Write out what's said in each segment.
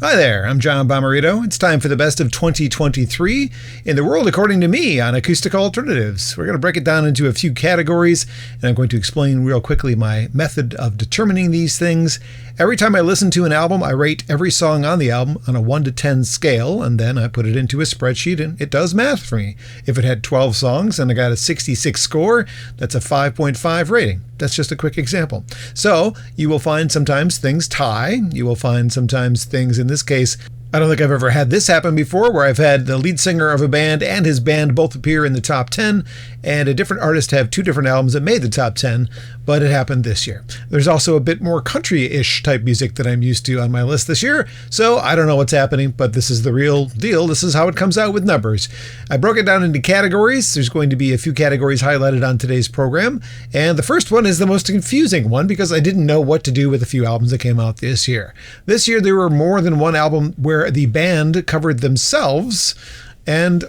Hi there, I'm John Bommarito. It's time for the best of 2023 in the world according to me on Acoustic Alternatives. We're going to break it down into a few categories, and I'm going to explain real quickly my method of determining these things. Every time I listen to an album, I rate every song on the album on a 1 to 10 scale, and then I put it into a spreadsheet, and it does math for me. If it had 12 songs and I got a 66 score, that's a 5.5 rating. That's just a quick example. So you will find sometimes things tie. You will find sometimes things, in this case, I don't think I've ever had this happen before, where I've had the lead singer of a band and his band both appear in the top 10, and a different artist have two different albums that made the top 10, but it happened this year. There's also a bit more country-ish type music that I'm used to on my list this year, so I don't know what's happening, but this is the real deal. This is how it comes out with numbers. I broke it down into categories. There's going to be a few categories highlighted on today's program, and the first one is the most confusing one because I didn't know what to do with a few albums that came out this year. This year there were more than one album where the band covered themselves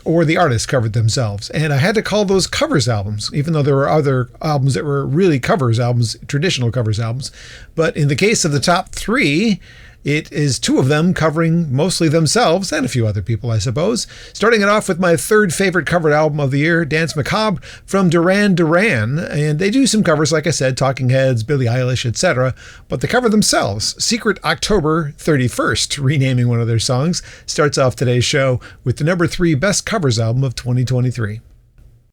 or the artist covered themselves. And I had to call those covers albums, even though there were other albums that were really covers albums, traditional covers albums. But in the case of the top three, it is two of them covering mostly themselves and a few other people, I suppose. Starting it off with my third favorite covered album of the year, Dance Macabre from Duran Duran. And they do some covers, like I said, Talking Heads, Billie Eilish, etc. But they cover themselves. Secret October 31st, renaming one of their songs, starts off today's show with the number 3 best covers album of 2023.